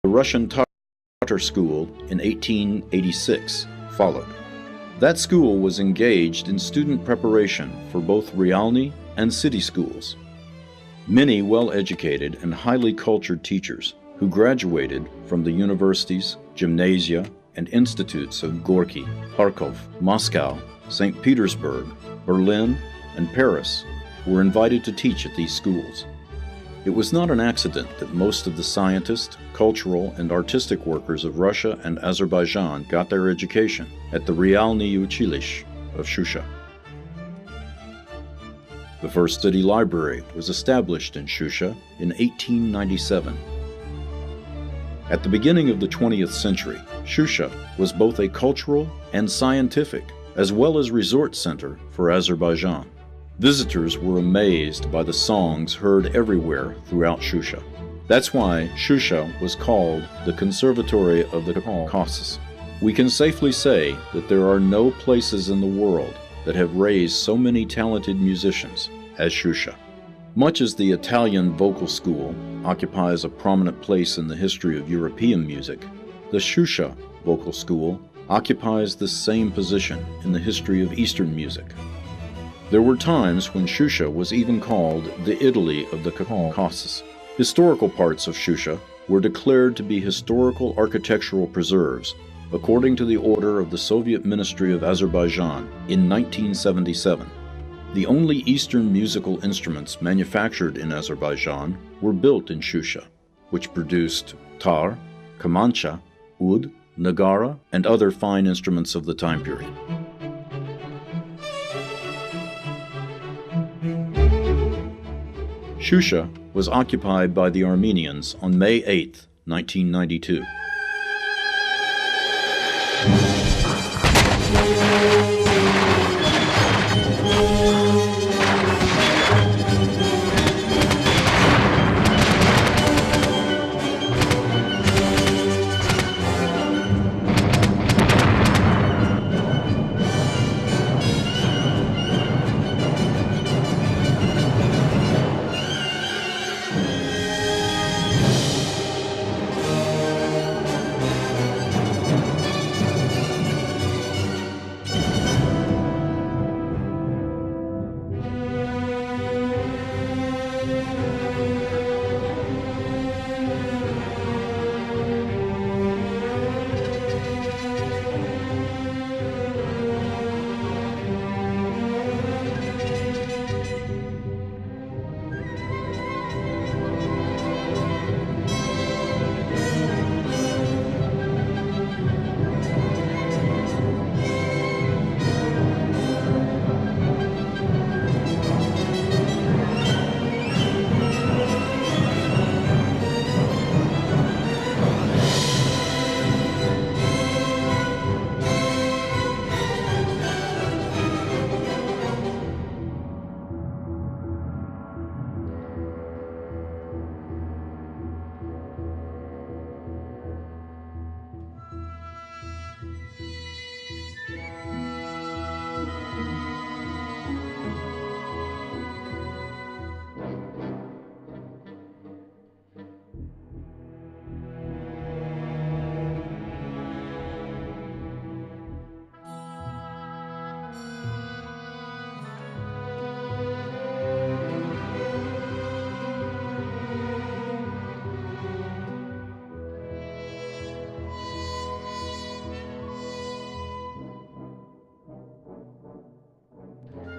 The Russian Tatar School in 1886 followed. That school was engaged in student preparation for both realny and city schools. Many well-educated and highly cultured teachers who graduated from the universities, gymnasia, and institutes of Gorky, Kharkov, Moscow, St. Petersburg, Berlin, and Paris were invited to teach at these schools. It was not an accident that most of the scientists, cultural, and artistic workers of Russia and Azerbaijan got their education at the Realny Uchilish of Shusha. The first city library was established in Shusha in 1897. At the beginning of the 20th century, Shusha was both a cultural and scientific, as well as resort center for Azerbaijan. Visitors were amazed by the songs heard everywhere throughout Shusha. That's why Shusha was called the Conservatoire of the Caucasus. We can safely say that there are no places in the world that have raised so many talented musicians as Shusha. Much as the Italian vocal school occupies a prominent place in the history of European music, the Shusha vocal school occupies the same position in the history of Eastern music. There were times when Shusha was even called the Italy of the Caucasus. Historical parts of Shusha were declared to be historical architectural preserves according to the order of the Soviet Ministry of Azerbaijan in 1977. The only Eastern musical instruments manufactured in Azerbaijan were built in Shusha, which produced tar, kamancha, oud, nagara, and other fine instruments of the time period. Shusha was occupied by the Armenians on May 8, 1992.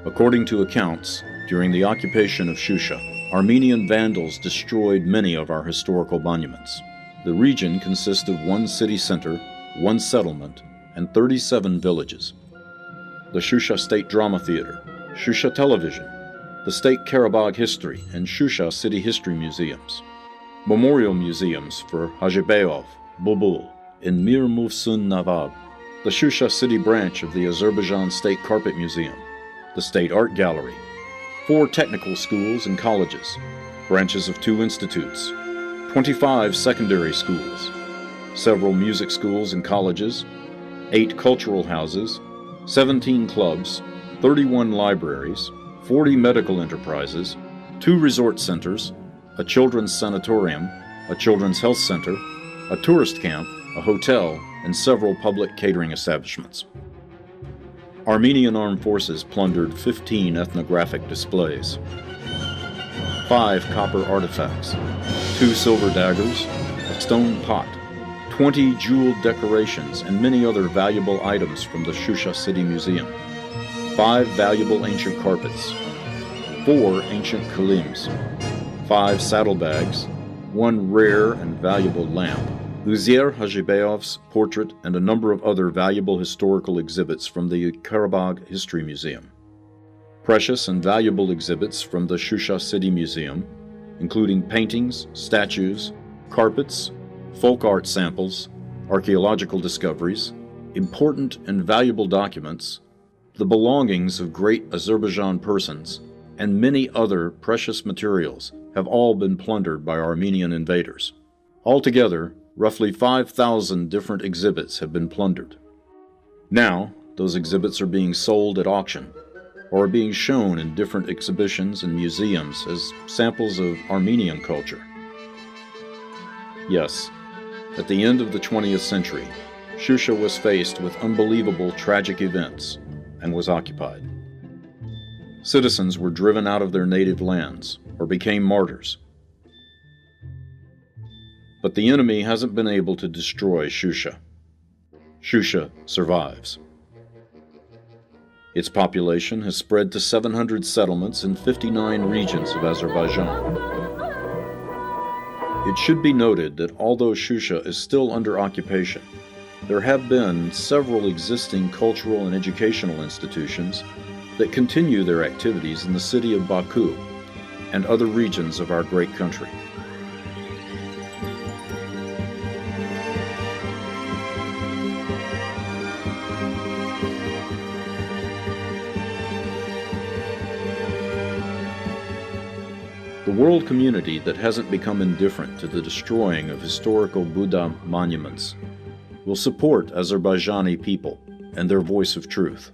According to accounts, during the occupation of Shusha, Armenian vandals destroyed many of our historical monuments. The region consists of one city center, one settlement, and 37 villages. The Shusha State Drama Theater, Shusha Television, the State Karabakh History and Shusha City History Museums, memorial museums for Hajibeyov, Bulbul, and Mir Mufsun Nawab, the Shusha City branch of the Azerbaijan State Carpet Museum, the State Art Gallery, 4 technical schools and colleges, branches of 2 institutes, 25 secondary schools, several music schools and colleges, 8 cultural houses, 17 clubs, 31 libraries, 40 medical enterprises, 2 resort centers, a children's sanatorium, a children's health center, a tourist camp, a hotel, and several public catering establishments. Armenian armed forces plundered 15 ethnographic displays, 5 copper artifacts, 2 silver daggers, a stone pot, 20 jeweled decorations, and many other valuable items from the Shusha City Museum, 5 valuable ancient carpets, 4 ancient kalims, 5 saddlebags, 1 rare and valuable lamp, Uzier Hajibeyev's portrait, and a number of other valuable historical exhibits from the Karabakh History Museum. Precious and valuable exhibits from the Shusha City Museum, including paintings, statues, carpets, folk art samples, archaeological discoveries, important and valuable documents, the belongings of great Azerbaijan persons, and many other precious materials have all been plundered by Armenian invaders. Altogether, roughly 5,000 different exhibits have been plundered. Now, those exhibits are being sold at auction, or are being shown in different exhibitions and museums as samples of Armenian culture. Yes, at the end of the 20th century, Shusha was faced with unbelievable tragic events and was occupied. Citizens were driven out of their native lands or became martyrs. But the enemy hasn't been able to destroy Shusha. Shusha survives. Its population has spread to 700 settlements in 59 regions of Azerbaijan. It should be noted that although Shusha is still under occupation, there have been several existing cultural and educational institutions that continue their activities in the city of Baku and other regions of our great country. The world community that hasn't become indifferent to the destroying of historical Buddha monuments will support Azerbaijani people and their voice of truth.